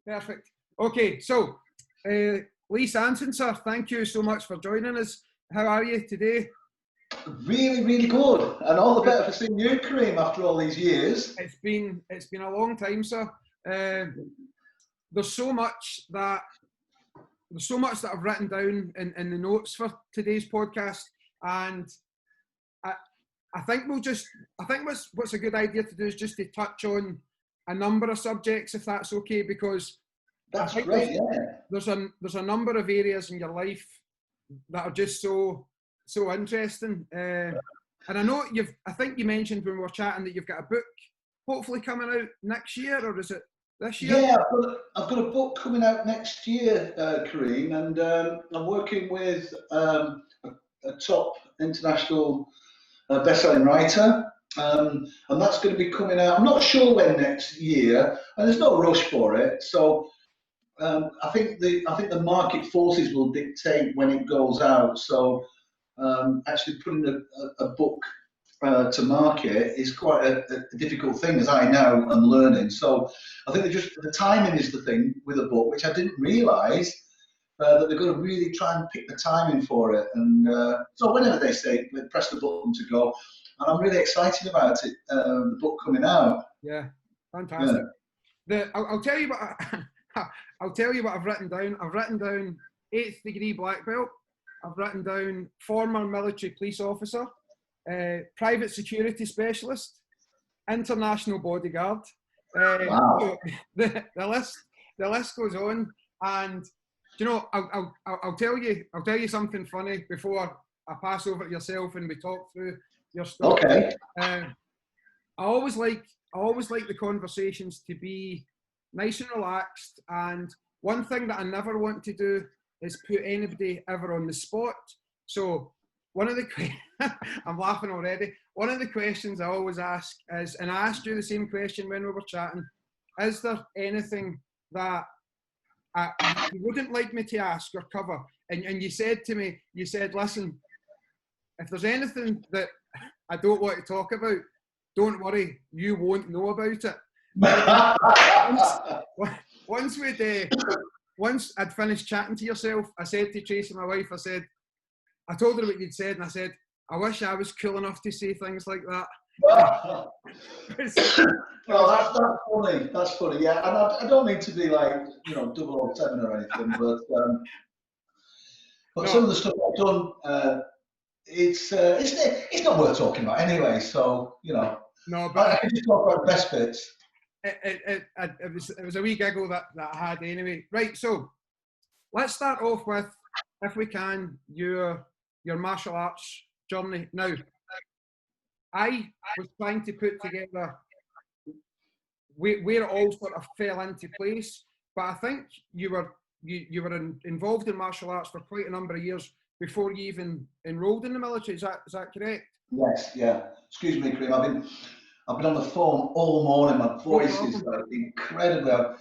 Perfect. Okay, so Lee Sansum, sir, thank you so much for joining us. How are you today? Really, really good, and all the better for seeing you, Kareem, after all these years. It's been a long time, sir. There's so much that I've written down in the notes for today's podcast, and I think what's a good idea to do is just to touch on a number of subjects, if that's okay, because that's great. There's a number of areas in your life that are just so interesting. And I know I think you mentioned when we were chatting that you've got a book hopefully coming out next year, or is it this year? Yeah, I've got a book coming out next year, Kareem, and I'm working with a top international best-selling writer, and that's going to be coming out. I'm not sure when next year, and there's no rush for it. So I think the market forces will dictate when it goes out. So actually putting a book to market is quite a difficult thing, as I know and learning. So I think the timing is the thing with a book, which I didn't realise that they're going to really try and pick the timing for it. And so whenever they say, press the button to go, and I'm really excited about it. The book coming out. Yeah, fantastic. Yeah. I'll tell you what I'll tell you what I've written down. I've written down 8th degree black belt. I've written down former military police officer, private security specialist, international bodyguard. Wow. The list goes on, and you know, I'll tell you something funny before I pass over to yourself and we talk through your story. Okay. I always like the conversations to be nice and relaxed, and one thing that I never want to do is put anybody ever on the spot. So one of the I'm laughing already. One of the questions I always ask is, and I asked you the same question when we were chatting, is there anything that you wouldn't like me to ask or cover? And you said to me, listen, if there's anything that I don't want to talk about, don't worry, you won't know about it. Once I'd finished chatting to yourself, I said to Tracy, my wife, I told her what you'd said, and I said, I wish I was cool enough to say things like that. Well, that's funny. That's funny. Yeah, and I don't mean to be like 007 or anything, but no. Some of the stuff I've done, it's not worth talking about anyway. So no, but I can just talk about the best bits. It was a wee giggle that I had anyway. Right, so let's start off with, if we can, your martial arts journey. Now, I was trying to put together where it all sort of fell into place, but I think you were involved in martial arts for quite a number of years before you even enrolled in the military. Is that correct? Yes. Yeah. Excuse me, Kareem. I've been on the phone all morning. My voice is incredibly.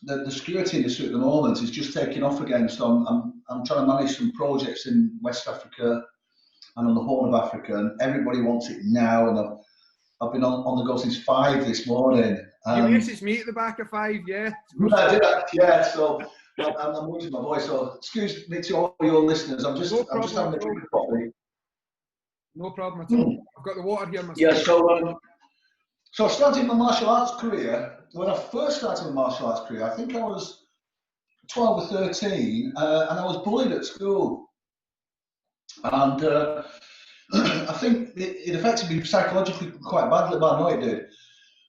The security industry at the moment is just taking off again. So I'm trying to manage some projects in West Africa and on the Horn of Africa, and everybody wants it now. And I've been on the go since 5 this morning. You messaged me at the back of 5, yeah. I did, yeah. So I'm losing my voice. So excuse me to all your listeners. I'm just having a drink of coffee. No problem at all. I've got the water here myself. Yeah, so I started my martial arts career. When I first started my martial arts career, I think I was 12 or 13, and I was bullied at school. And I think it affected me psychologically quite badly, but I know it did.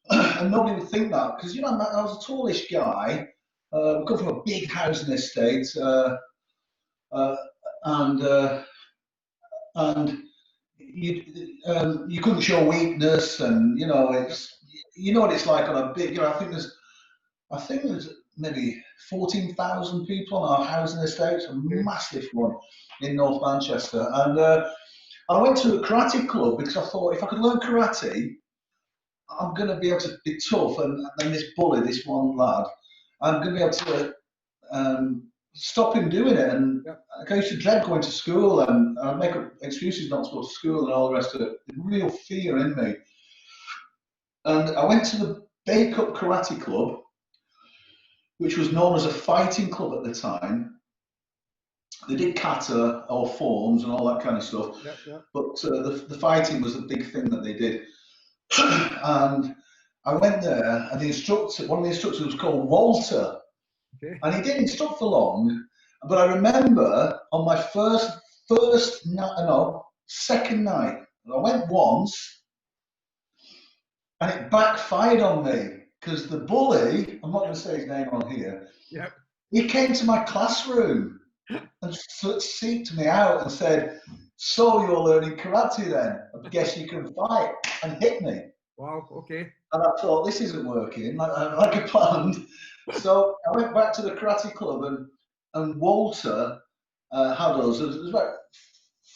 And nobody would think that, because I was a tallish guy. We come from a big housing estate, and you couldn't show weakness, and it's what it's like on a big. I think there's maybe 14,000 people on our housing estate, a massive one in North Manchester, and I went to a karate club because I thought if I could learn karate, I'm going to be able to be tough, and then this bully, this one lad, I'm going to be able to stop him doing it. And I used to dread going to school, and I'd make up excuses not to go to school and all the rest of it. Real fear in me. And I went to the Bay Cup Karate Club, which was known as a fighting club at the time. They did kata or forms and all that kind of stuff, Yep, yep. but the fighting was the big thing that they did. And I went there, and one of the instructors was called Walter, Okay. and he didn't instruct for long. But I remember on my second night, I went once, and it backfired on me because the bully, I'm not going to say his name on here, Yep. he came to my classroom and seeked me out and said, "So you're learning karate then? I guess you can fight," and hit me. Wow. Okay. And I thought, this isn't working like I planned. So I went back to the karate club, and Walter had us. There was about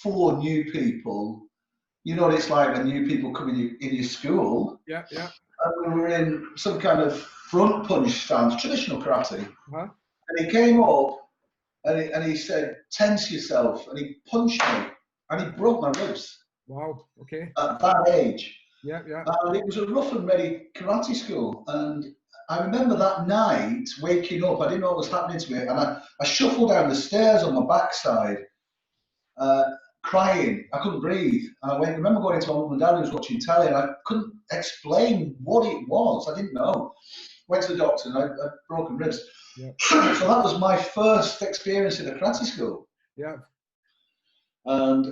4 new people. You know what it's like when new people come in your school. Yeah, yeah. And we were in some kind of front punch stance, traditional karate. Uh-huh. And he came up and he said, "Tense yourself." And he punched me and he broke my ribs Wow. Okay. at that age. Yeah, yeah. And it was a rough and ready karate school. And I remember that night waking up, I didn't know what was happening to me. And I shuffled down the stairs on my backside, crying. I couldn't breathe. And I remember going into my mum and dad who was watching telly, and I couldn't explain what it was. I didn't know. Went to the doctor and I had broken ribs. Yeah. So that was my first experience in a karate school. Yeah. And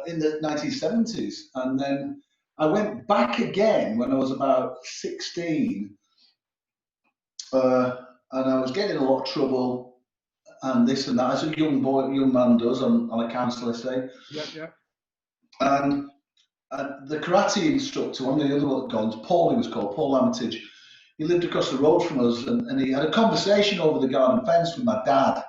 in the 1970s. And then I went back again when I was about 16, and I was getting in a lot of trouble and this and that, as a young man does on account, let's say. Yep, yep. And the karate instructor, one of the other ones, Paul, he was called, Paul Armitage, he lived across the road from us, and he had a conversation over the garden fence with my dad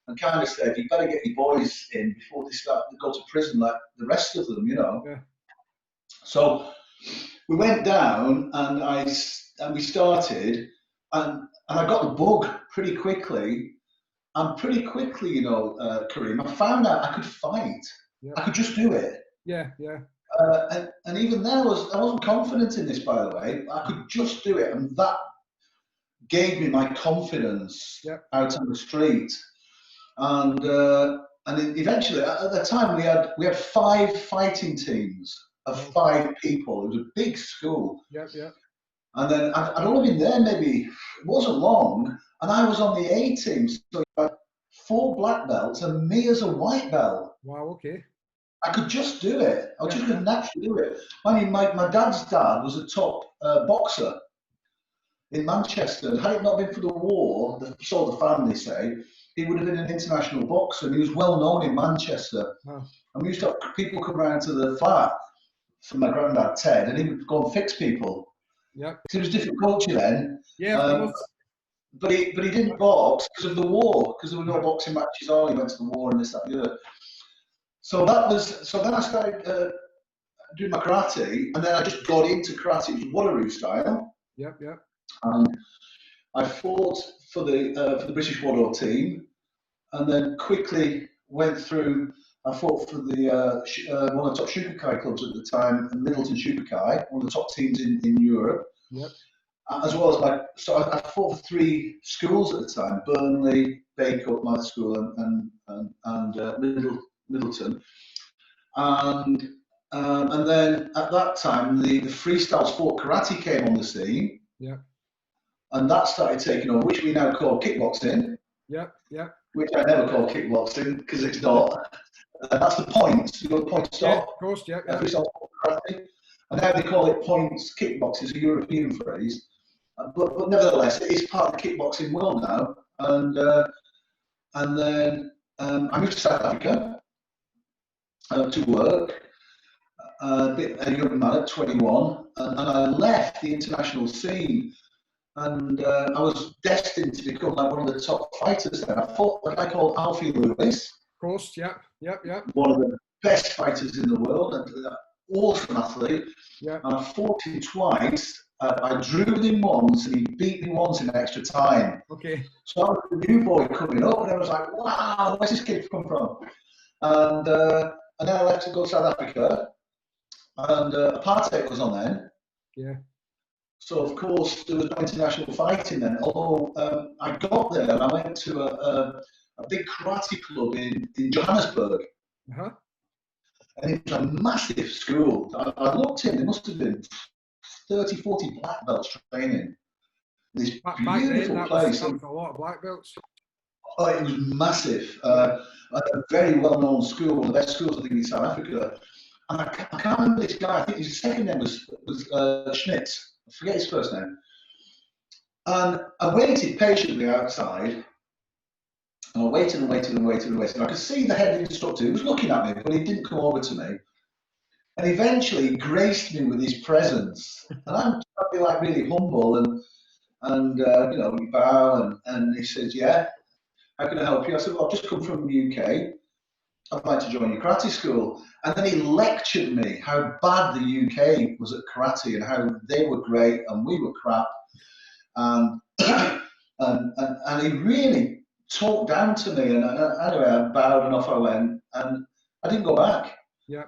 and kind of said, "You better get your boys in before they go to prison like the rest of them, you know." Yeah. So we went down and we started, and I got the bug pretty quickly. And pretty quickly, you know, Kareem, I found out I could fight. Yeah. I could just do it. Yeah, yeah. And even then, I wasn't confident in this, by the way. I could just do it, and that gave me my confidence out on the street. And eventually, at the time, we had 5 fighting teams of 5 people. It was a big school. Yeah, yeah. And then I'd only been there maybe, it wasn't long, and I was on the A team. So you had 4 black belts and me as a white belt. Wow, okay. I could just do it. I just could naturally do it. I mean, my dad's dad was a top boxer in Manchester. Had it not been for the war, so the family say, he would have been an international boxer. And he was well known in Manchester. Huh. And we used to have people come around to the flat from my granddad Ted, and he would go and fix people. Yeah. It was a different culture then. Yeah. But he didn't box because of the war, because there were no boxing matches on. He went to the war and this, that, and the other. So then I started doing my karate, and then I just got into karate. It was Waterloo style. Yep, yep. And I fought for the British Wado team, and then quickly went through. I fought for the one of the top Shukakai clubs at the time, Middleton Shukakai, one of the top teams in Europe. Yep. As well as I fought for 3 schools at the time: Burnley, Bacup, my school, and Middleton. And then at that time, the freestyle sport karate came on the scene. Yeah. And that started taking over, which we now call kickboxing. Yeah, yeah. Which I never call kickboxing because it's not. That's the points. You got the point stop. Yeah, of course, yeah. Freestyle sport karate. And now they call it points kickboxing. It's a European phrase. But nevertheless, it is part of the kickboxing world now. And then I moved to South Africa to work. A young man at 21, and I left the international scene, and I was destined to become like one of the top fighters there. I fought a guy called Alfie Lewis. Of course, yeah. One of the best fighters in the world, and awesome athlete. Yeah. And I fought him twice. I drew with him once, and he beat me once in extra time. Okay. So I was a new boy coming up, and I was like, wow, where's this kid come from? And then I left to go to South Africa, and apartheid was on then. Yeah. So of course there was no international fighting then. Although I got there and I went to a big karate club in Johannesburg, Uh-huh. and it was a massive school. I looked in, there must have been 30, 40 black belts training. This Back then, beautiful that place. was a lot of black belts. Oh, it was massive. A very well-known school, one of the best schools I think in South Africa. And I can't remember this guy. I think his second name was Schmitz. I forget his first name. And I waited patiently outside. And I waited and waited and waited and waited. And I could see the head instructor. He was looking at me, but he didn't come over to me. And eventually he graced me with his presence. And I'm trying to be like really humble and you know, we bow and he says, yeah, how can I help you? I said, well, I've just come from the UK. I'd like to join your karate school. And then he lectured me how bad the UK was at karate and how they were great and we were crap. And he really talked down to me. And anyway, I bowed and off I went. And I didn't go back. Yeah.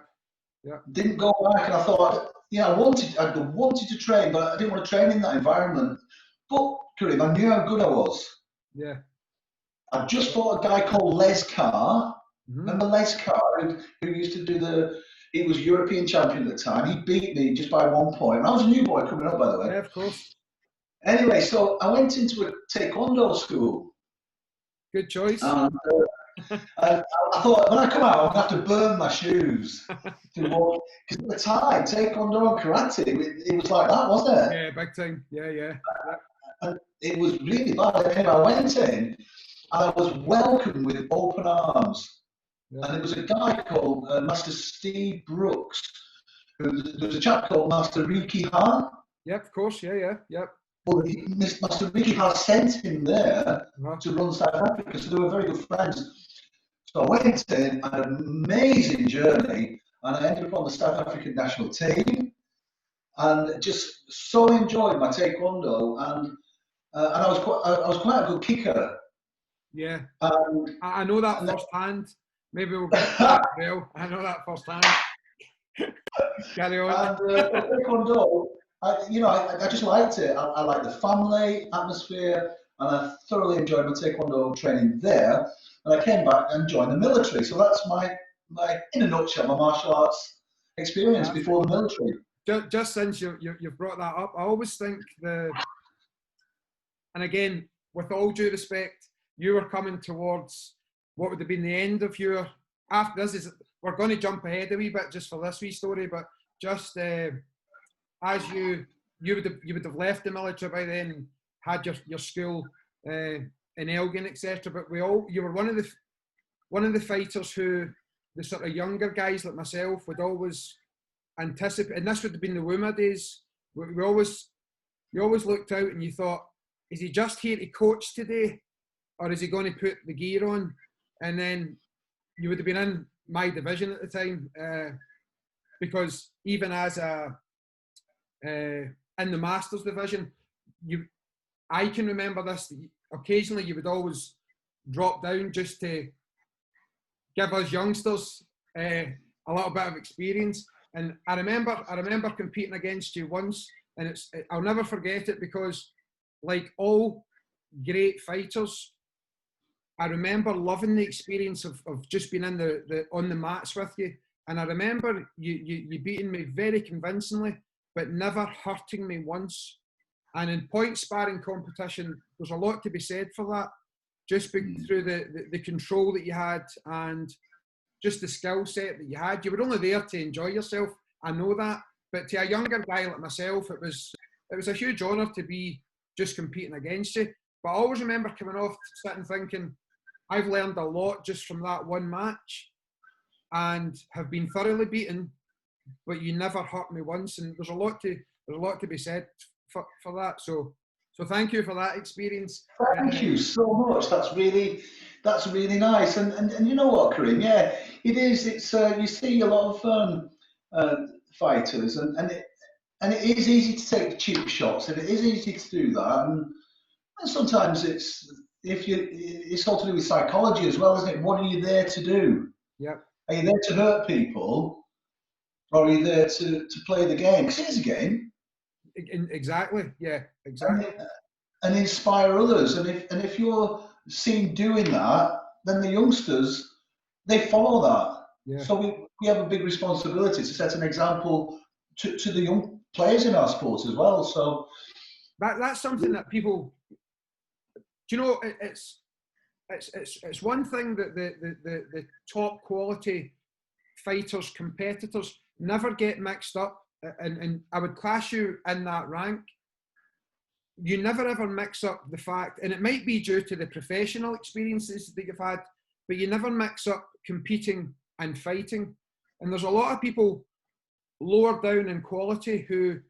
Yeah. Didn't go back. And I thought, yeah, I wanted to train, but I didn't want to train in that environment. But Kareem, I knew how good I was. Yeah. I just fought a guy called Les Carr. Mm-hmm. Remember Les Carr, who used to do he was European champion at the time. He beat me just by 1 point. I was a new boy coming up, by the way. Yeah, of course. Anyway, so I went into a taekwondo school. Good choice. And I thought, when I come out, I'm going to have to burn my shoes to walk. Because at the time, taekwondo and karate, it was like that, wasn't it? Yeah, big time. Yeah, yeah. And it was really bad. Anyway, I went in, and I was welcomed with open arms. Yeah. And there was a guy called Master Steve Brooks. There was a chap called Master Ricky Ha. Yep, of course. Yeah, yeah, yep. Well, Master Ricky Ha sent him there to run South Africa, so they were very good friends. So I went in, had an amazing journey, and I ended up on the South African national team, and just so enjoyed my taekwondo, and I was quite a good kicker. Yeah, I know that firsthand. Maybe we'll get to that as well. I know that firsthand. Carry on. And taekwondo, I just liked it. I liked the family atmosphere, and I thoroughly enjoyed my taekwondo training there. And I came back and joined the military. So that's my in a nutshell, my martial arts experience before the military. Just since you've brought that up, I always think and again, with all due respect, you were coming towards what would have been the end of your, after this we're going to jump ahead a wee bit just for this wee story, but just as you would have left the military by then, had your school in Elgin, etc. But you were one of the fighters who the sort of younger guys like myself would always anticipate, and this would have been the Wooma days. You always looked out and you thought, is he just here to coach today, or is he going to put the gear on? And then you would have been in my division at the time, because even as in the Masters division, I can remember this. Occasionally, you would always drop down just to give us youngsters a little bit of experience. And I remember competing against you once, and I'll never forget it, because like all great fighters, I remember loving the experience of just being on the mats with you. And I remember you beating me very convincingly, but never hurting me once. And in point sparring competition, there's a lot to be said for that. Just through the control that you had and just the skill set that you had. You were only there to enjoy yourself. I know that. But to a younger guy like myself, it was a huge honour to be just competing against you. But I always remember coming off sitting thinking, I've learned a lot just from that one match and have been thoroughly beaten, but you never hurt me once. And there's a lot to be said for that. So thank you for that experience. Thank you so much. That's really nice. And you know what, Kareem? Yeah, it is. It's you see a lot of fighters, and it is easy to take cheap shots, and it is easy to do that. And sometimes it's all to do with psychology as well, isn't it? What are you there to do? Yeah. Are you there to hurt people, or are you there to play the game? Because it is a game. Exactly. Yeah. Exactly. And inspire others. And if you're seen doing that, then the youngsters, they follow that. Yeah. So we have a big responsibility to set an example to the young players in our sport as well. So that's something that people, do you know, it's one thing that the top quality fighters, competitors never get mixed up, and I would class you in that rank. You never ever mix up the fact, and it might be due to the professional experiences that you've had, but you never mix up competing and fighting. And there's a lot of people lower down in quality who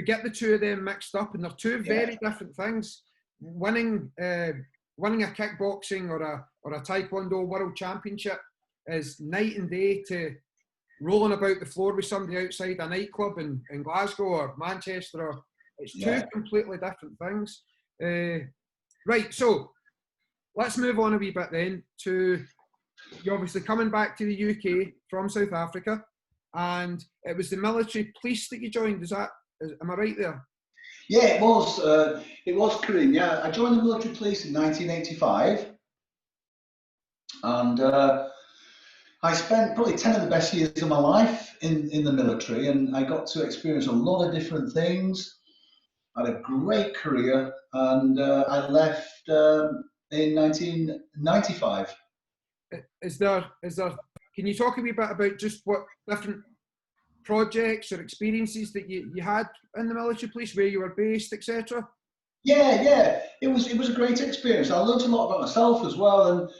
get the two of them mixed up, and they're two very different things. Winning a kickboxing or a taekwondo world championship is night and day to rolling about the floor with somebody outside a nightclub in Glasgow or Manchester. Or it's two completely different things. Right, so let's move on a wee bit then to you obviously coming back to the UK from South Africa, and it was the military police that you joined. Am I right there? Yeah, it was Kareem. Yeah, I joined the military police in 1985, and I spent probably 10 of the best years of my life in the military, and I got to experience a lot of different things. I had a great career, and I left in 1995. Is there? Can you talk a wee bit about just what different projects or experiences that you had in the military police, where you were based, etc.? Yeah, it was a great experience. I learned a lot about myself as well, and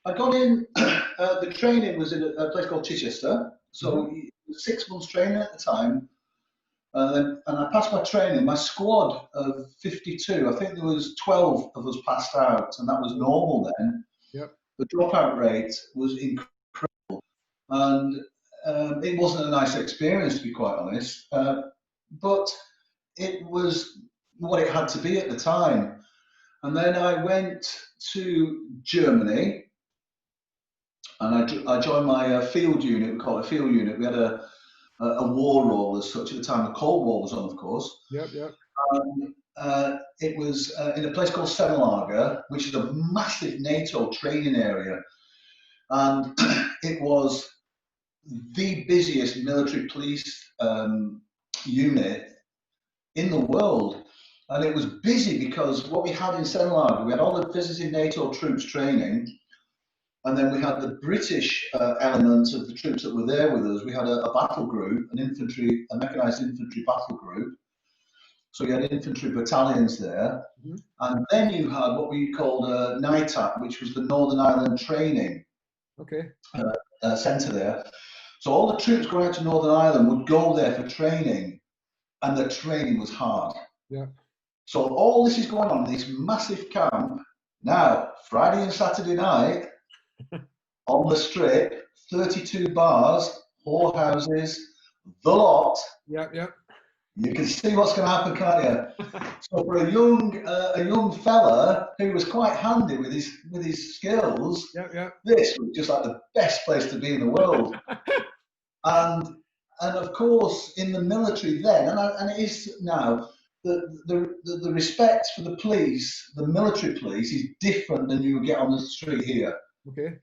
I got in. The training was in a place called Chichester, so 6 months training at the time. And I passed my training. My squad of 52, I think there was 12 of us passed out, and that was normal then. Yep. The dropout rate was incredible, and it wasn't a nice experience, to be quite honest. But it was what it had to be at the time. And then I went to Germany, and I joined my field unit. We call it a field unit. We had a war role as such at the time. The Cold War was on, of course. Yep. It was in a place called Seminlager, which is a massive NATO training area. And it was the busiest military police unit in the world. And it was busy because what we had in Seminlager, we had all the visiting NATO troops training, and then we had the British element of the troops that were there with us. We had a battle group, a mechanized infantry battle group. So you had infantry battalions there. And then you had what we called NITAC, which was the Northern Ireland Training Centre there. So all the troops going out to Northern Ireland would go there for training, and the training was hard. Yeah. So all this is going on in this massive camp. Now, Friday and Saturday night, on the strip, 32 bars, whorehouses, the lot. Yep. You can see what's going to happen, can't you? So for a young fella who was quite handy with his skills, this was just like the best place to be in the world. and of course, in the military then, and it is now, the respect for the police, the military police, is different than you would get on the street here. Okay.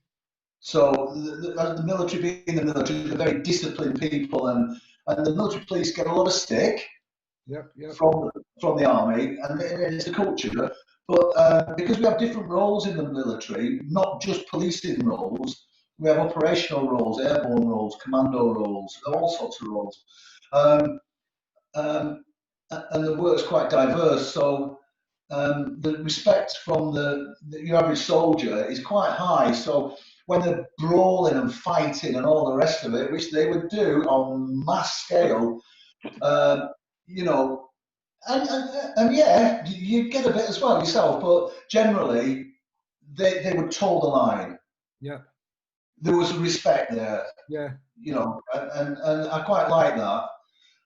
So the military, being the military, they're very disciplined people, and the military police get a lot of stick from the army, and it's a culture. But because we have different roles in the military, not just policing roles, we have operational roles, airborne roles, commando roles, all sorts of roles. And the work's quite diverse. So the respect from your average soldier is quite high. So when they're brawling and fighting and all the rest of it, which they would do on mass scale, you know, and yeah, you get a bit as well yourself, but generally they would toe the line. Yeah. There was respect there. Yeah. You know, and I quite like that.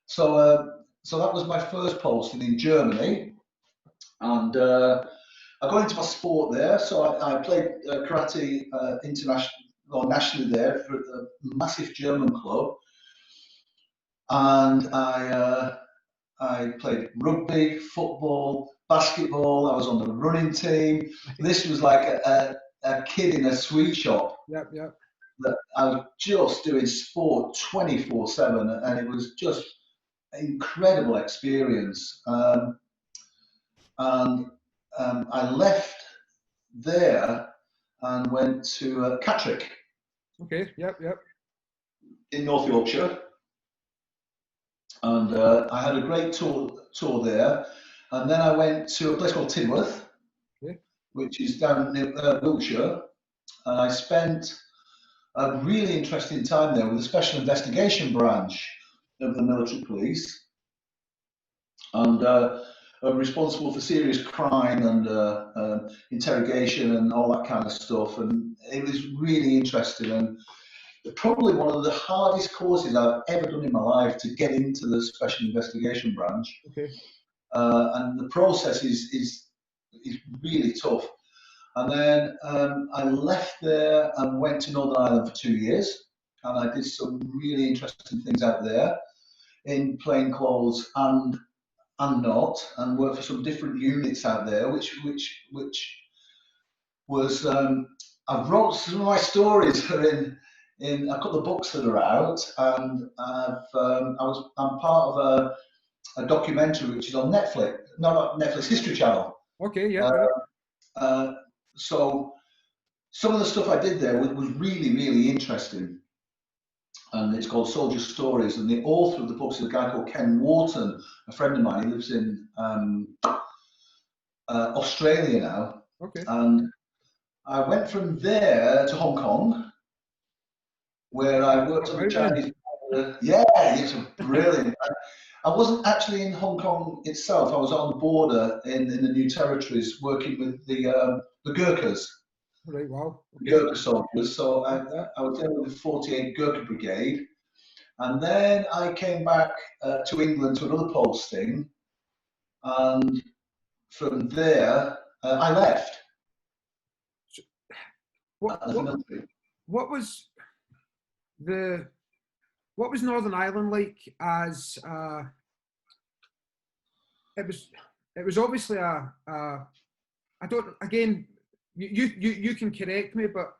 So so that was my first posting in Germany, and I got into my sport there. So I played karate nationally there for a massive German club, and I I played rugby, football, basketball. I was on the running team. This was like a kid in a sweet shop. Yep, yep. That I was just doing sport 24/7, and it was just an incredible experience. And I left there and went to Catterick Okay, yep, yep. in North Yorkshire, and I had a great tour there. And then I went to a place called Tidworth, Okay. which is down near Wiltshire, and I spent a really interesting time there with the Special Investigation Branch of the military police, and responsible for serious crime and interrogation and all that kind of stuff. And it was really interesting, and probably one of the hardest courses I've ever done in my life to get into the Special Investigation Branch. Okay. And the process is really tough. And then I left there and went to Northern Ireland for 2 years, and I did some really interesting things out there in plain clothes and not, and worked for some different units out there, which was I've wrote some of my stories are in a couple of books that are out, and I'm part of a documentary which is on Netflix, not Netflix, History Channel. Okay, yeah. So some of the stuff I did there was really, really interesting. And it's called Soldier Stories. And the author of the books is a guy called Ken Wharton, a friend of mine. He lives in Australia now. Okay. And I went from there to Hong Kong, where I worked on the Chinese border. Yeah, it's brilliant. I wasn't actually in Hong Kong itself. I was on the border in the new territories, working with the Gurkhas. Right, wow. Okay. Gurkha soldiers. So I was there with the 48 Gurkha Brigade. And then I came back to England to another posting. And from there, I left. What was Northern Ireland like as it was obviously I don't, again, you can correct me, but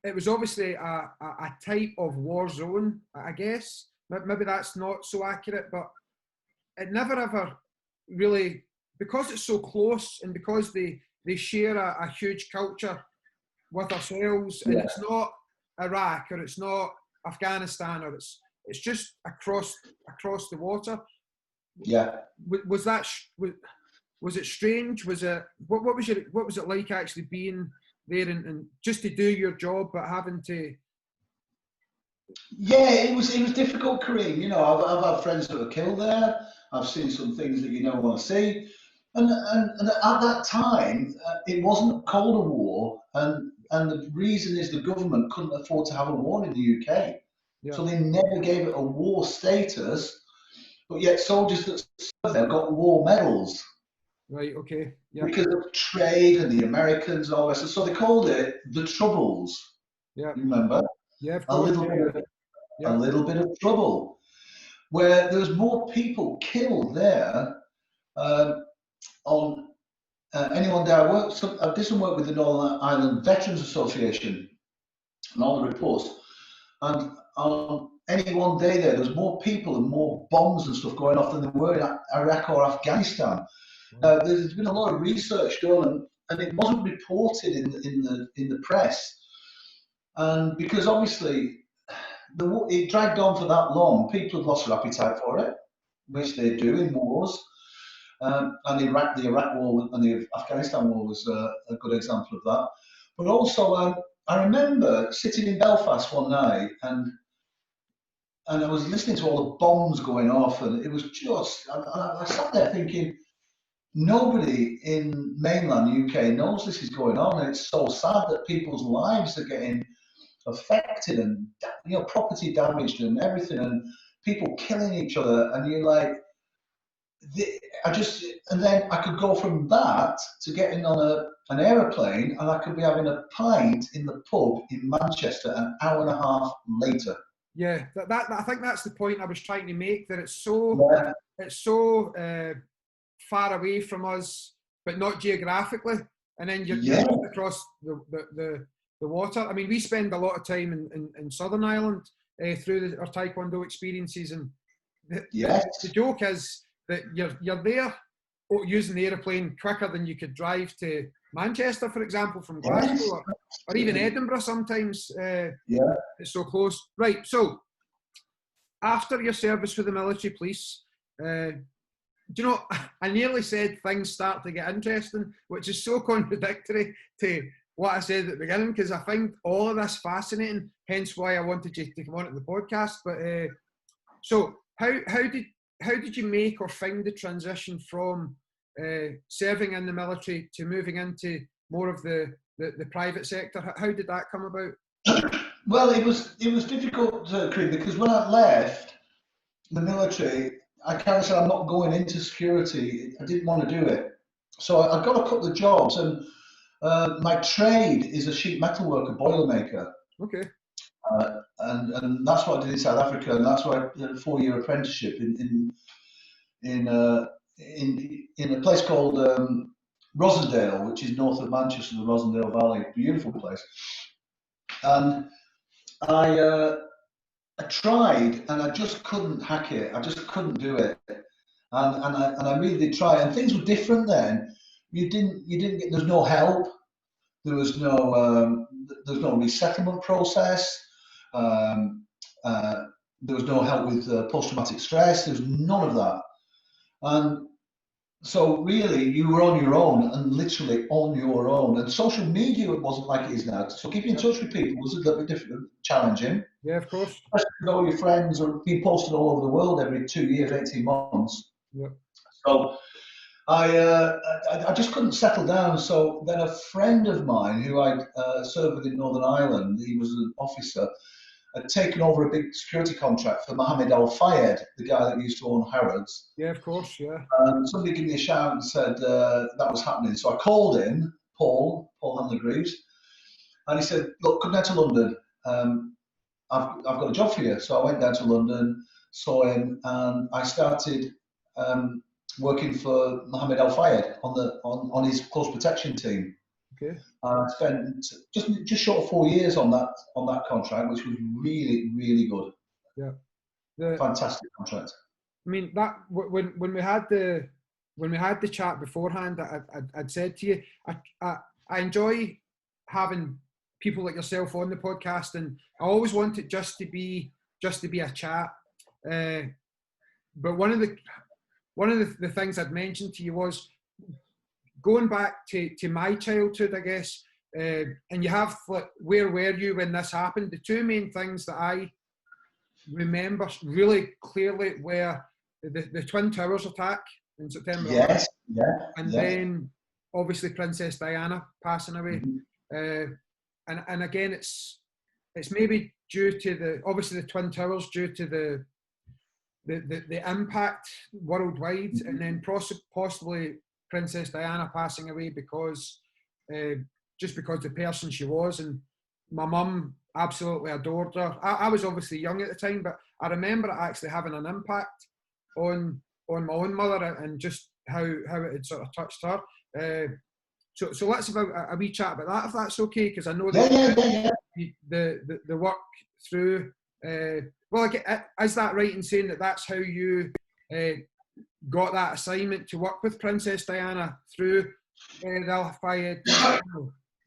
it was obviously a type of war zone, I guess. Maybe that's not so accurate, but it never ever really, because it's so close and because they share a huge culture with ourselves, and it's not Iraq or it's not Afghanistan, or it's just across the water. Yeah. Was it strange? Was it what was it like actually being there and just to do your job, but having to? Yeah, it was difficult, Kareem. You know, I've had friends that were killed there. I've seen some things that you never want to see, and at that time, it wasn't a Cold War, and the reason is the government couldn't afford to have a war in the UK, so they never gave it a war status. But yet, soldiers that served there got war medals. Right. Okay. Yeah. Because of trade and the Americans and all this, so they called it the Troubles. Yeah. You remember? Yeah. Of course. A little bit of trouble, where there was more people killed there. On anyone there, I did some work with the Northern Ireland Veterans Association and all the reports. And on any one day there was more people and more bombs and stuff going off than there were in Iraq or Afghanistan. There's been a lot of research done, and it wasn't reported in the press. And because obviously it dragged on for that long, people had lost their appetite for it, which they do in wars. And the Iraq War and the Afghanistan War was a good example of that. But also, I remember sitting in Belfast one night, and I was listening to all the bombs going off, and it was just, I sat there thinking, nobody in mainland UK knows this is going on, and it's so sad that people's lives are getting affected, and property damaged and everything, and people killing each other, and you're like, and then I could go from that to getting on an aeroplane, and I could be having a pint in the pub in Manchester an hour and a half later. Yeah, that I think that's the point I was trying to make. That it's so far away from us, but not geographically. And then you're Yeah. just across the water. I mean, we spend a lot of time in Southern Ireland through our Taekwondo experiences, and the joke is that you're there using the aeroplane quicker than you could drive to Manchester, for example, from Glasgow, or even Edinburgh sometimes. It's so close. Right, so after your service with the military police, do you know, I nearly said things start to get interesting, which is so contradictory to what I said at the beginning, because I find all of this fascinating, hence why I wanted you to come on to the podcast. But so how did you make or find the transition from serving in the military to moving into more of the private sector? How did that come about? Well, it was difficult, Creed, because when I left the military, I kind of said I'm not going into security. I didn't want to do it, so I got a couple of jobs, and my trade is a sheet metal worker, boilermaker. Okay. And that's what I did in South Africa, and that's why I did a 4-year apprenticeship in a place called Rosendale, which is north of Manchester, the Rosendale Valley, beautiful place. And I tried, and I just couldn't hack it. I just couldn't do it, and I really did try. And things were different then. You didn't get. There's no help. There was no resettlement process. There was no help with post-traumatic stress. There was none of that. And so really, you were on your own, and literally on your own. And social media wasn't like it is now. So keeping in touch with people was a little bit different, challenging. Yeah, of course. Especially with all your friends are being posted all over the world every 2 years, 18 months. Yeah. So I just couldn't settle down. So then a friend of mine who I'd served with in Northern Ireland, he was an officer, had taken over a big security contract for Mohammed Al Fayed, the guy that used to own Harrods. Yeah, of course, yeah. And somebody gave me a shout and said that was happening. So I called him, Paul Handler-Greaves, and he said, look, come down to London. I've got a job for you. So I went down to London, saw him, and I started working for Mohammed Al Fayed on his close protection team. Okay. I spent just short of 4 years on that contract, which was really, really good. Yeah. Fantastic contract. I mean, that when we had the chat beforehand, I'd said to you, I enjoy having people like yourself on the podcast, and I always want it just to be a chat. But one of the things I'd mentioned to you was going back to my childhood, I guess, and you have, like, where were you when this happened? The two main things that I remember really clearly were the Twin Towers attack in September. Yes, and then obviously Princess Diana passing away. Mm-hmm. And again, it's maybe due to the Twin Towers, due to the impact worldwide, mm-hmm. and then possibly Princess Diana passing away because the person she was. And my mum absolutely adored her. I was obviously young at the time, but I remember it actually having an impact on my own mother, and just how it had sort of touched her. So let's have a wee chat about that, if that's okay, because I know that the work through. Is that right in saying that that's how you got that assignment to work with Princess Diana through the Al Fayed?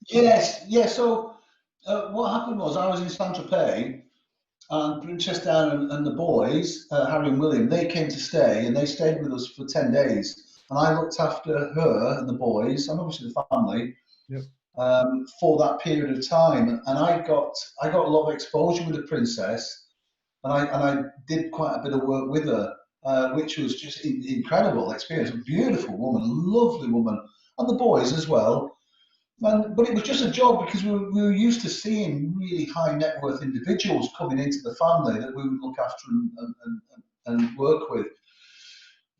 Yes. So what happened was I was in Saint-Tropez, and Princess Diana and the boys, Harry and William, they came to stay, and they stayed with us for 10 days. And I looked after her and the boys, and obviously the family, for that period of time. And I got a lot of exposure with the princess, and I did quite a bit of work with her, which was just an incredible experience. A beautiful woman, lovely woman, and the boys as well. But it was just a job, because we were used to seeing really high net worth individuals coming into the family that we would look after and work with.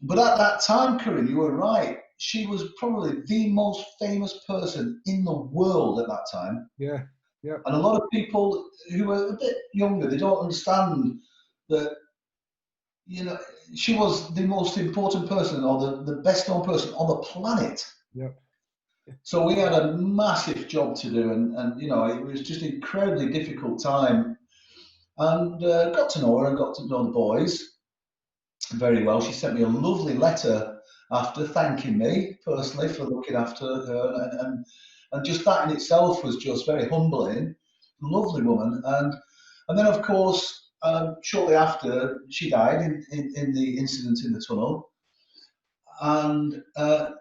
But at that time, Corinne, you were right. She was probably the most famous person in the world at that time. Yeah. And a lot of people who were a bit younger, they don't understand that you know, she was the most important person or the best known person on the planet. Yep. So we had a massive job to do, and you know, it was just an incredibly difficult time. And got to know her and got to know the boys very well. She sent me a lovely letter after thanking me personally for looking after her, and just that in itself was just very humbling. Lovely woman, and then of course shortly after she died in the incident in the tunnel, and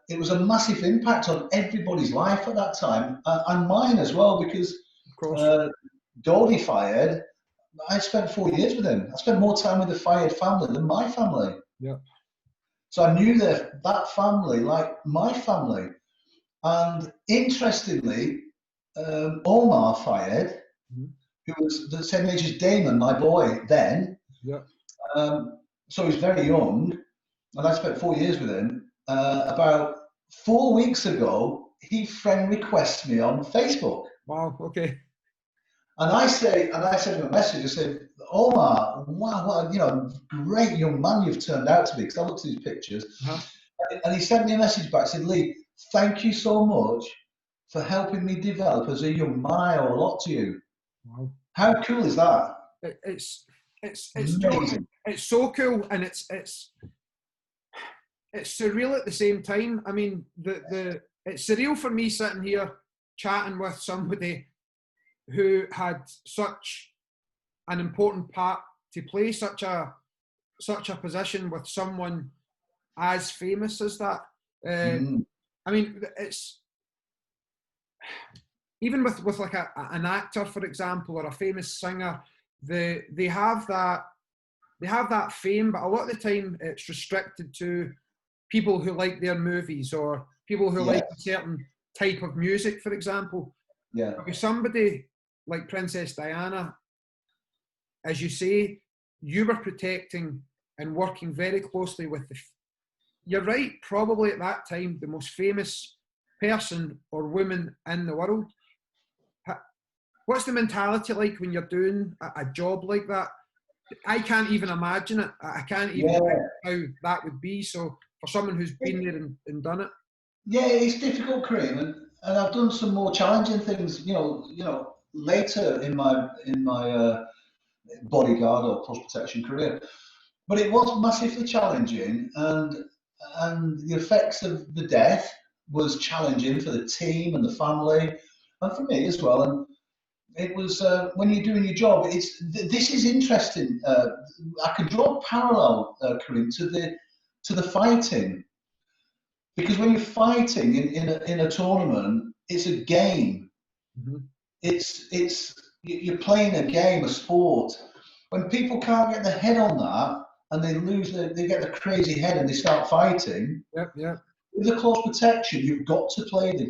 it was a massive impact on everybody's life at that time, and mine as well, because Of course. Dodie fired. I spent 4 years with him. I spent more time with the fired family than my family. Yep. So I knew that family like my family. And interestingly, Omar fired, Mhm. who was the same age as Damon, my boy, then. Yep. So he's very young. And I spent 4 years with him. About 4 weeks ago, he friend requests me on Facebook. Wow. Okay. And I sent him a message. I said, Omar, wow, what great young man you've turned out to be. Because I looked at his pictures, Uh-huh. and he sent me a message back. Said, Lee, thank you so much for helping me develop as a young man. I owe a lot to you. Wow. How cool is that? It's Amazing. it's so cool, and it's surreal at the same time. I mean, it's surreal for me sitting here chatting with somebody who had such an important part to play, such a position with someone as famous as that. I mean, it's even with like an actor, for example, or a famous singer. They have that fame, but a lot of the time it's restricted to people who like their movies or people who like a certain type of music, for example. Yeah. But with somebody like Princess Diana, as you say, you were protecting and working very closely with you're right, probably at that time, the most famous person or woman in the world. What's the mentality like when you're doing a job like that? I can't even imagine it. I can't even think how that would be. So for someone who's been there and done it. Yeah, it's difficult, Kareem, and I've done some more challenging things. Later in my bodyguard or close protection career, but it was massively challenging, and the effects of the death was challenging for the team and the family, and for me as well. And it was when you're doing your job. This is interesting. I can draw a parallel, Kareem, to the fighting. Because when you're fighting in a tournament, it's a game. Mm-hmm. You're playing a game, a sport. When people can't get their head on that and they get the crazy head and they start fighting. Yep. With the close protection, you've got to play the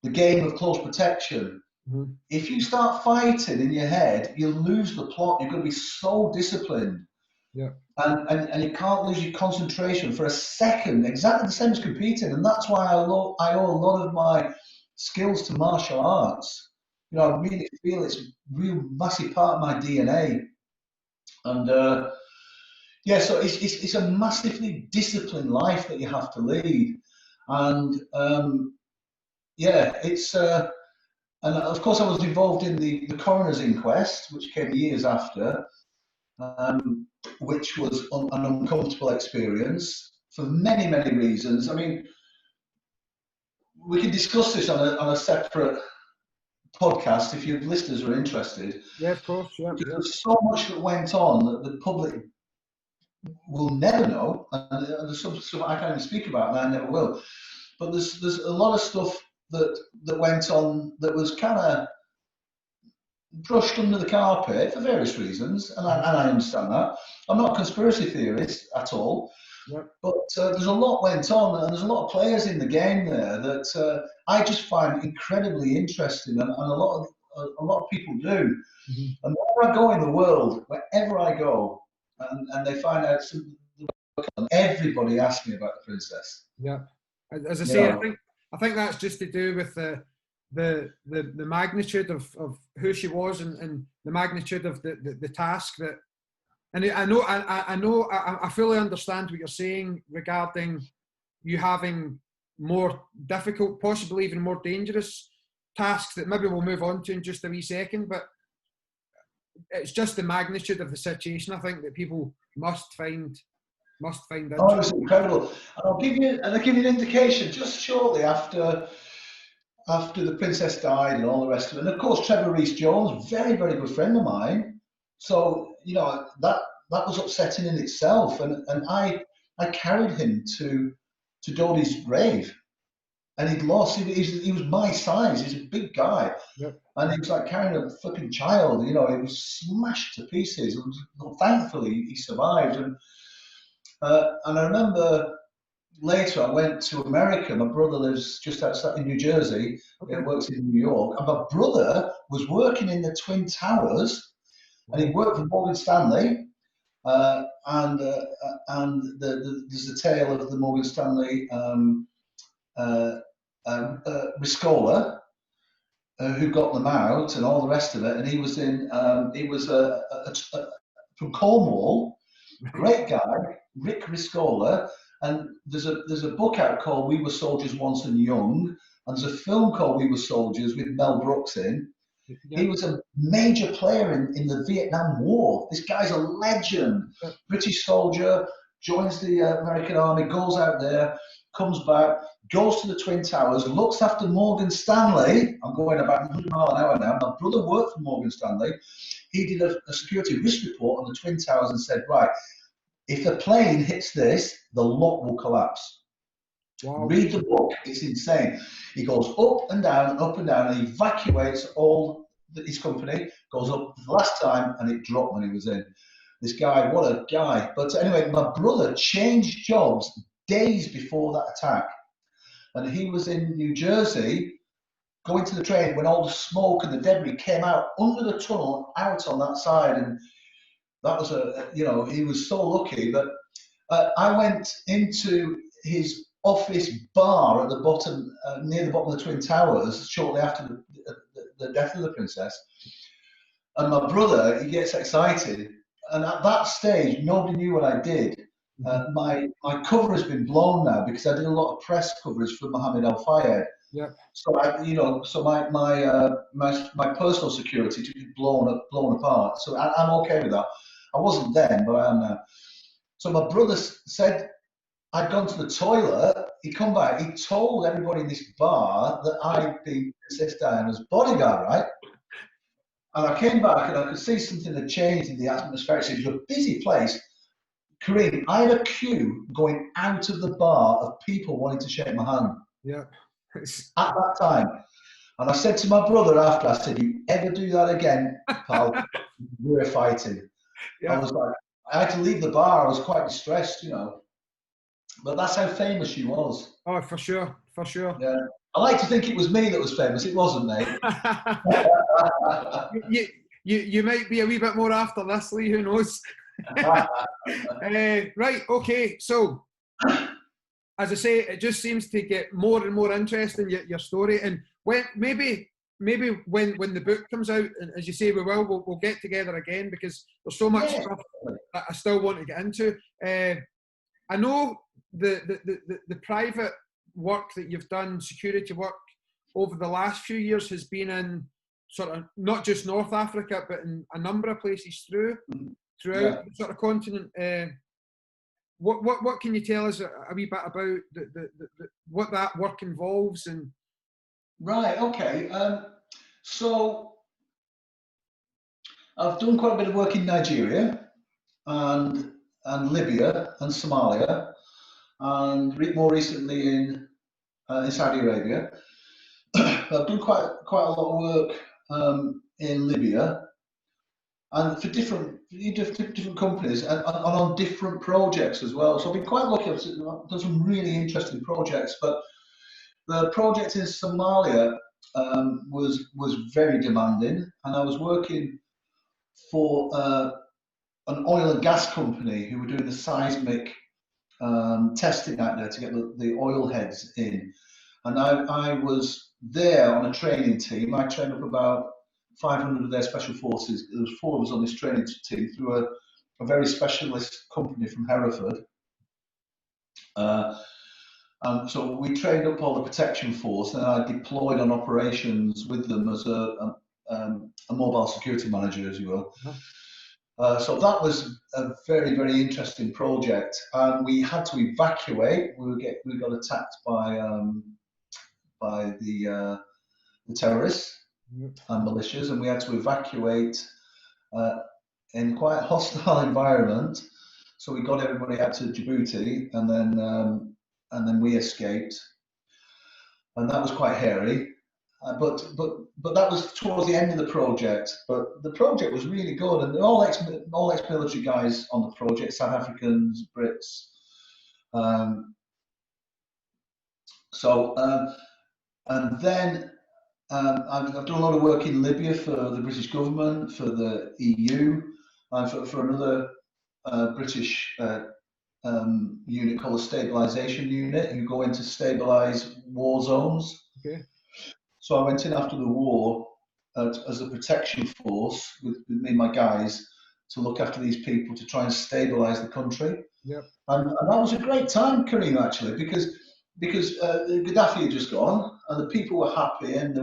game of close protection. Mm-hmm. If you start fighting in your head, you'll lose the plot. You're going to be so disciplined. Yeah. And you can't lose your concentration for a second, exactly the same as competing. And that's why I owe a lot of my skills to martial arts. I really feel it's a real massive part of my DNA. And so it's a massively disciplined life that you have to lead. And it's and of course I was involved in the coroner's inquest, which came years after. Which was an uncomfortable experience for many, many reasons. I mean, we can discuss this on a separate podcast if your listeners are interested. Yeah, of course. Yeah. There's so much that went on that the public will never know, and there's some stuff I can't even speak about, and I never will. But there's a lot of stuff that went on that was kind of brushed under the carpet for various reasons, and I understand that. I'm not a conspiracy theorist at all, but there's a lot went on, and there's a lot of players in the game there that I just find incredibly interesting, and a lot of people do. Mm-hmm. And wherever I go in the world, wherever I go, and they find out something, everybody asks me about the princess. Yeah, as I say, I think that's just to do with the magnitude of who she was and the magnitude of the task that And I fully understand what you're saying regarding you having more difficult, possibly even more dangerous tasks that maybe we'll move on to in just a wee second. But it's just the magnitude of the situation, I think, that people must find interesting. Oh, it was incredible. And I'll give you an indication just shortly after the princess died and all the rest of it. And of course, Trevor Rees-Jones, very, very good friend of mine. So, you know, that was upsetting in itself. And I carried him to Dodie's grave. And he'd lost, he was my size, he's a big guy. Yep. And he was like carrying a fucking child, you know, he was smashed to pieces. And thankfully, he survived. And I remember later I went to America. My brother lives just outside in New Jersey. Okay. He works in New York. And my brother was working in the Twin Towers, and he worked for Morgan Stanley. And there's a tale of the Morgan Stanley Riscola, who got them out and all the rest of it. And he was from Cornwall, great guy, Rick Riscola. And there's a book out called We Were Soldiers Once and Young, and there's a film called We Were Soldiers with Mel Brooks in. Yep. He was a major player in the Vietnam War. This guy's a legend. Yep. British soldier, joins the American Army, goes out there, comes back, goes to the Twin Towers, looks after Morgan Stanley. I'm going about 100 miles an hour now. My brother worked for Morgan Stanley. He did a security risk report on the Twin Towers and said, right, if a plane hits this, the lot will collapse. Wow. Read the book, it's insane. He goes up and down, and evacuates all his company, goes up the last time, and it dropped when he was in. This guy, what a guy. But anyway, my brother changed jobs days before that attack. And he was in New Jersey, going to the train when all the smoke and the debris came out under the tunnel, out on that side. And that was he was so lucky. But I went into his office bar at the bottom, near the bottom of the Twin Towers, shortly after the death of the princess. And my brother, he gets excited. And at that stage, nobody knew what I did. My cover has been blown now because I did a lot of press coverage for Mohammed Al Fayed. Yeah. So my personal security to be blown apart. So I'm okay with that. I wasn't then, but I am now. So my brother said I'd gone to the toilet. He come back. He told everybody in this bar that I'd been Princess Diana's bodyguard, right? And I came back and I could see something had changed in the atmosphere. It was a busy place. Kareem, I had a queue going out of the bar of people wanting to shake my hand. Yeah. At that time. And I said to my brother after, I said, you ever do that again, pal, we're fighting. Yeah. I was like, I had to leave the bar. I was quite distressed, you know. But that's how famous she was. Oh, for sure. For sure. Yeah. I like to think it was me that was famous. It wasn't, mate. you might be a wee bit more after this, Lee. Who knows? Right. Okay. So, as I say, it just seems to get more and more interesting, your story. And when maybe when the book comes out, and as you say, we'll get together again because there's so much stuff that I still want to get into. I know the private work that you've done, security work over the last few years, has been in sort of not just North Africa, but in a number of places throughout the sort of continent. What can you tell us a wee bit about what that work involves? And right, okay. So I've done quite a bit of work in Nigeria and Libya and Somalia, and more recently in Saudi Arabia. I've done quite a lot of work in Libya, and for different companies and on different projects as well. So I've been quite lucky. I've done some really interesting projects, but the project in Somalia was very demanding, and I was working for an oil and gas company who were doing the seismic testing out there to get the oil heads in. And I was there on a training team. I trained up about 500 of their special forces. There was 4 of us on this training team through a very specialist company from Hereford. And so we trained up all the protection force, and I deployed on operations with them as a mobile security manager, as you will. So that was a very, very interesting project, and we had to evacuate. We got attacked by the terrorists and militias, and we had to evacuate in quite a hostile environment. So we got everybody out to Djibouti, and then we escaped, and that was quite hairy. But that was towards the end of the project. But the project was really good, and all ex-military guys on the project, South Africans, Brits. And then I've done a lot of work in Libya for the British government, for the EU, and for another British unit called a stabilisation unit, who go in to stabilise war zones. Okay. So I went in after the war as a protection force with me and my guys to look after these people to try and stabilise the country. Yep. And that was a great time, Kareem, actually, because Gaddafi had just gone, and the people were happy, and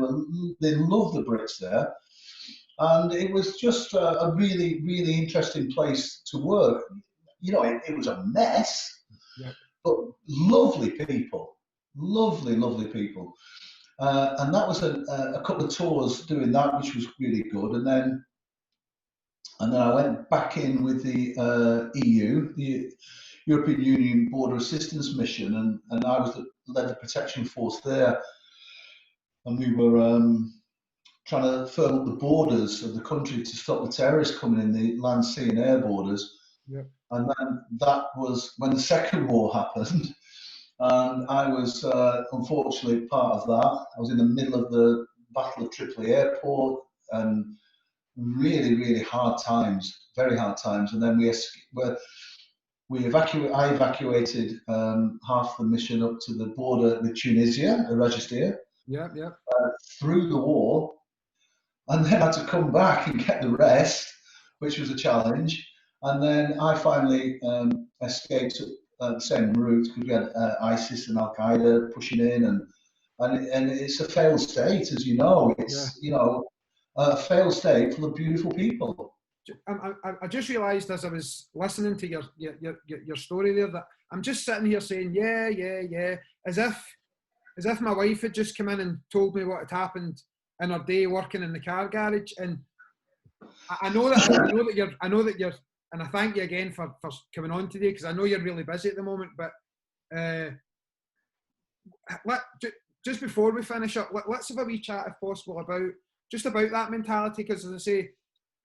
they loved the Brits there, and it was just a really, really interesting place to work. You know, it was a mess, yep, but lovely people, lovely people. And that was a couple of tours doing that, which was really good. And then I went back in with the EU, the European Union Border Assistance Mission, and I led the protection force there. And we were trying to firm up the borders of the country to stop the terrorists coming in, the land, sea, and air borders. yep. And then that was when the Second War happened. And I was unfortunately part of that. I was in the middle of the Battle of Tripoli Airport, and really, really hard times, very hard times. And then I evacuated half the mission up to the border with Tunisia, Aragistir, through the war, and then had to come back and get the rest, which was a challenge. And then I finally escaped the same route, because we had ISIS and Al Qaeda pushing in, and it's a failed state, as you know. It's a failed state full of beautiful people. I just realised as I was listening to your story there that I'm just sitting here saying yeah, as if my wife had just come in and told me what had happened in her day working in the car garage. And I know that you're. And I thank you again for coming on today, because I know you're really busy at the moment. But just before we finish up, let's have a wee chat, if possible, about that mentality. Because, as I say,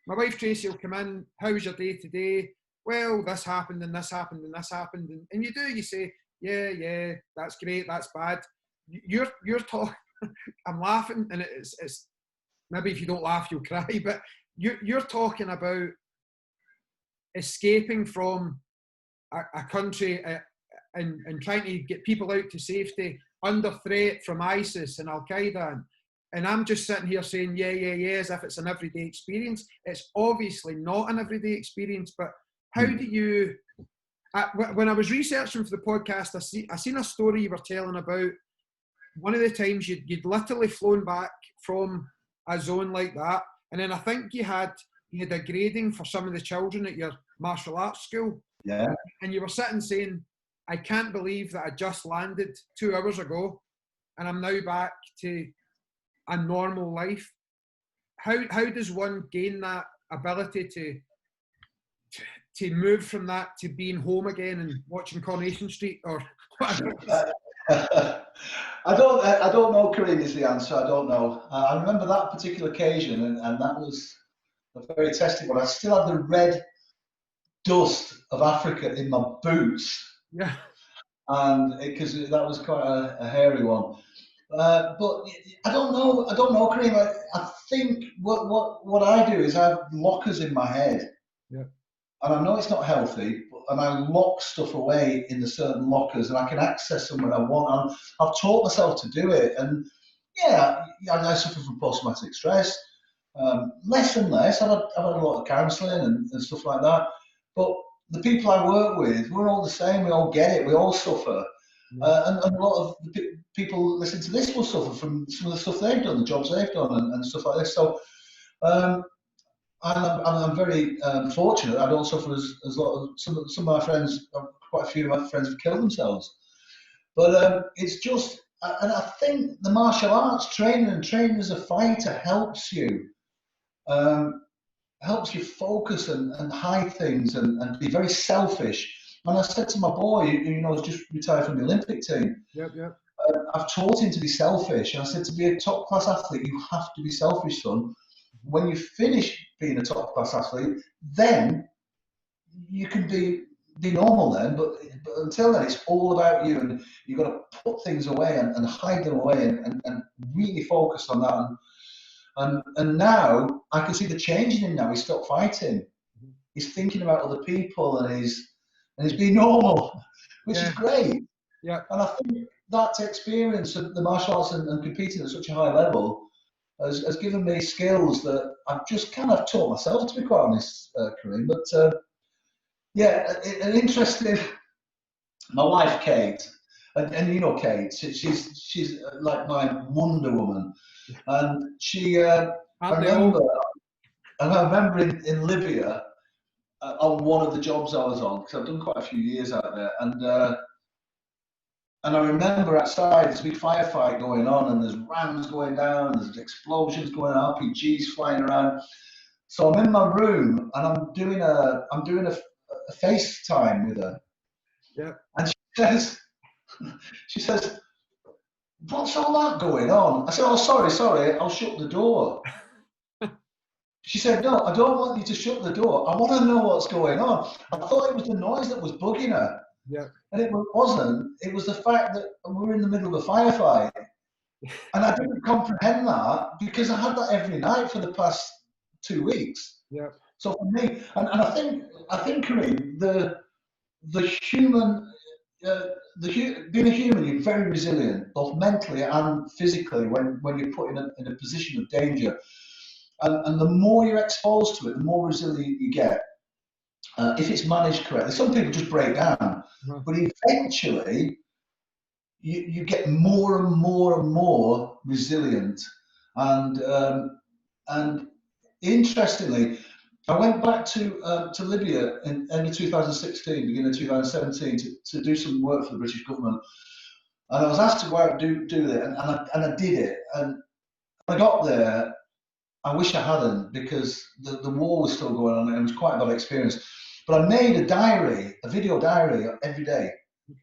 my wife Tracy will come in. How was your day today? Well, this happened and this happened and this happened, and you say, yeah, that's great, that's bad. You're talking. I'm laughing, and it's maybe if you don't laugh you'll cry. But you're talking about escaping from a country and trying to get people out to safety under threat from ISIS and Al Qaeda, and I'm just sitting here saying yeah, as if it's an everyday experience. It's obviously not an everyday experience. But how do you? When I was researching for the podcast, I seen a story you were telling about one of the times you'd literally flown back from a zone like that, and then I think you had a grading for some of the children at your martial arts school. Yeah. And you were sitting saying, I can't believe that I just landed 2 hours ago and I'm now back to a normal life. How does one gain that ability to move from that to being home again and watching Coronation Street or whatever? I don't know, Kareem, is the answer. I don't know. I remember that particular occasion, and that was a very testing one. I still had the red dust of Africa in my boots. Yeah. And because that was quite a hairy one. But I don't know, Kareem. I think what I do is I have lockers in my head. Yeah. And I know it's not healthy, and I lock stuff away in the certain lockers, and I can access them when I want. And I've taught myself to do it. And yeah, I suffer from post-traumatic stress. Less and less. I've had a lot of counselling and stuff like that. But the people I work with, we're all the same. We all get it. We all suffer. And a lot of the people listening to this will suffer from some of the stuff they've done, the jobs they've done, and stuff like this. So um, I'm very fortunate. I don't suffer as lot of some of my friends. Quite a few of my friends have killed themselves. But it's just, and I think the martial arts training and training as a fighter um, helps you focus and hide things and be very selfish. And I said to my boy, who's just retired from the Olympic team, Yep, yep. I've taught him to be selfish. And I said, to be a top class athlete, you have to be selfish, son. When you finish being a top class athlete, then you can be normal then. But until then, it's all about you. And you've got to put things away and hide them away and really focus on that. And now I can see the change in him now. He's stopped fighting. He's thinking about other people and he's being normal, which is great. Yeah. And I think that experience of the martial arts and competing at such a high level has given me skills that I've just kind of taught myself, to be quite honest, Kareem. But an interesting. My wife Kate, and you know Kate, she's like my Wonder Woman, and she. I remember in Libya on one of the jobs I was on, because I've done quite a few years out there, and I remember outside there's a big firefight going on, and there's rounds going down, there's explosions going on, RPGs flying around. So I'm in my room and I'm doing a FaceTime with her. Yeah. And she says, what's all that going on? I said, oh, sorry, I'll shut the door. She said, no, I don't want you to shut the door. I want to know what's going on. I thought it was the noise that was bugging her. Yeah. And it wasn't. It was the fact that we were in the middle of a firefight. And I didn't comprehend that because I had that every night for the past 2 weeks. Yeah. So for me, and I think Kareem, the human, being a human, you're very resilient, both mentally and physically when you're put in a position of danger. And the more you're exposed to it, the more resilient you get. If it's managed correctly, some people just break down, but eventually you get more and more resilient. And interestingly, I went back to Libya in end of 2016, beginning of 2017 to do some work for the British government. And I was asked to go out and do it, and I did it. And I got there. I wish I hadn't, because the war was still going on and it was quite a bad experience. But I made a video diary every day.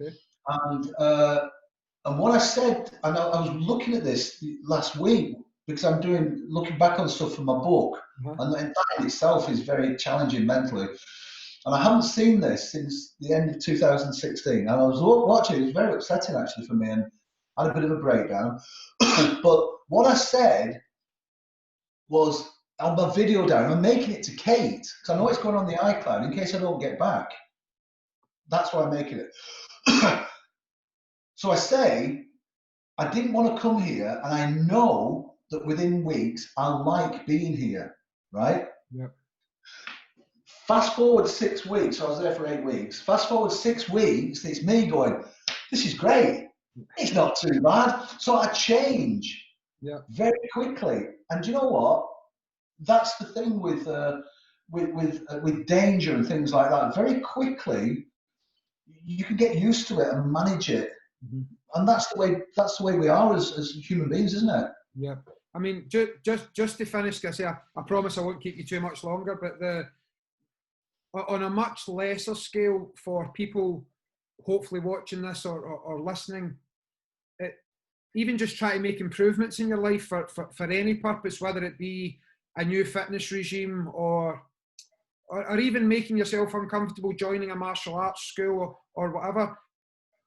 Okay. And what I said, and I was looking at this last week because I'm looking back on stuff from my book, and that in itself is very challenging mentally. And I haven't seen this since the end of 2016. And I was watching, it was very upsetting actually for me, and I had a bit of a breakdown. But what I said was on my video diary, I'm making it to Kate, because I know it's going on the iCloud in case I don't get back. That's why I'm making it. So I say, I didn't want to come here, and I know that within weeks, I'll like being here, right? Yep. Fast forward 6 weeks, I was there for 8 weeks. Fast forward 6 weeks, it's me going, this is great. It's not too bad. So I change very quickly. And you know what? That's the thing with danger and things like that. Very quickly, you can get used to it and manage it. Mm-hmm. And that's the way we are as human beings, isn't it? Yeah. I mean, just to finish, I promise I won't keep you too much longer, but on a much lesser scale for people hopefully watching this or listening, even just try to make improvements in your life for any purpose, whether it be a new fitness regime or even making yourself uncomfortable joining a martial arts school or whatever.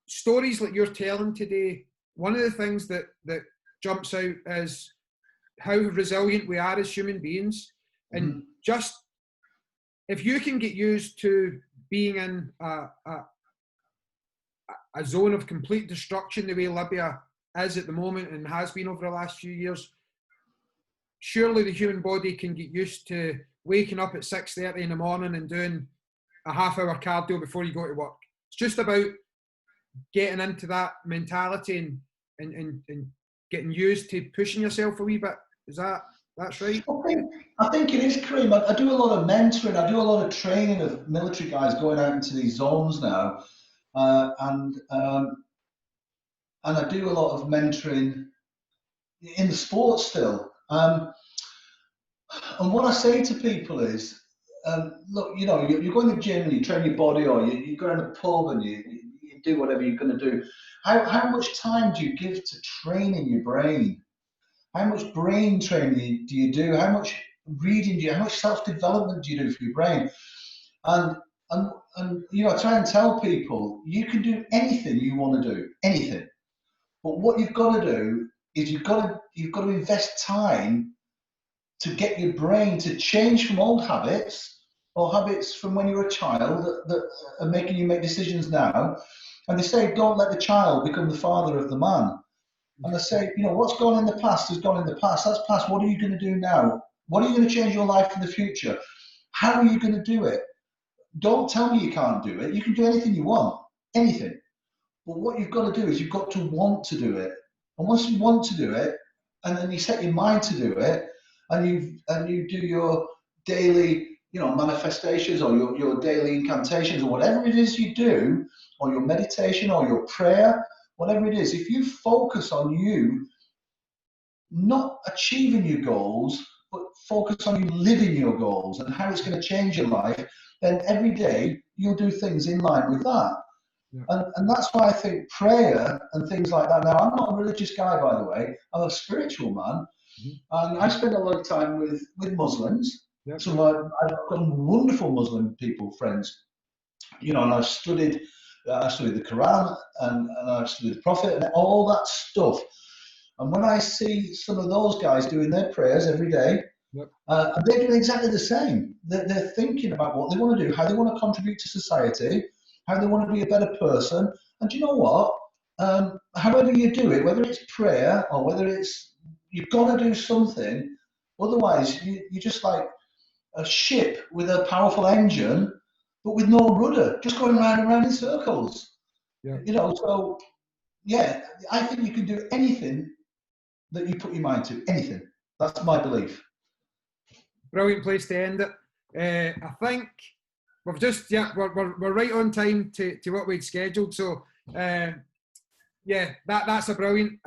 Stories like you're telling today, one of the things that jumps out is how resilient we are as human beings. And just, if you can get used to being in a zone of complete destruction the way Libya is at the moment and has been over the last few years, surely the human body can get used to waking up at 6:30 in the morning and doing a half-hour cardio before you go to work. It's just about getting into that mentality and getting used to pushing yourself a wee bit. That's right? I think it is, Kareem. I do a lot of mentoring. I do a lot of training of military guys going out into these zones now, and I do a lot of mentoring in the sport still. And what I say to people is, look, you know, you go in the gym and you train your body, or you go in the pub and you do whatever you're going to do. How much time do you give to training your brain? How much brain training do you do? How much reading do you? How much self-development do you do for your brain? And you know, I try and tell people you can do anything you want to do, anything. But what you've got to do is you've got to invest time to get your brain to change from old habits or habits from when you were a child that are making you make decisions now. And they say, don't let the child become the father of the man. And I say, you know, what's gone in the past has gone in the past. That's past. What are you going to do now? What are you going to change your life in the future? How are you going to do it? Don't tell me you can't do it. You can do anything you want, anything. But what you've got to do is you've got to want to do it. And once you want to do it, and then you set your mind to do it, and you do your daily, you know, manifestations or your daily incantations or whatever it is you do, or your meditation or your prayer, whatever it is, if you focus on you not achieving your goals, but focus on you living your goals and how it's going to change your life, then every day you'll do things in line with that. Yeah. And that's why I think prayer and things like that. Now, I'm not a religious guy, by the way. I'm a spiritual man. And I spend a lot of time with Muslims. Yep. So I've got wonderful Muslim people, friends. You know, and I've studied the Quran and I've studied the Prophet and all that stuff. And when I see some of those guys doing their prayers every day, yep. And they're doing exactly the same. They're thinking about what they want to do, how they want to contribute to society, how they want to be a better person. And do you know what? However you do it, whether it's prayer or whether it's, you've got to do something. Otherwise, you're just like a ship with a powerful engine, but with no rudder, just going round and round in circles. Yeah. You know, so yeah, I think you can do anything that you put your mind to, anything. That's my belief. Brilliant place to end it. I think we've just, we're right on time to what we'd scheduled. So yeah, that's a brilliant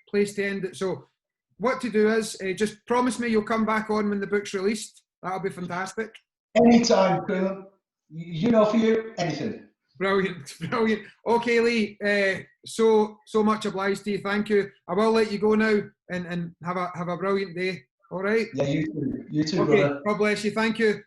place to end it. So what to do is just promise me you'll come back on when the book's released. That'll be fantastic. Anytime, Graham. You know, for you, anything. Brilliant. Okay, Lee. So much obliged to you. Thank you. I will let you go now and have a brilliant day. All right. Yeah, you too. You too, okay, brother. God bless you. Thank you.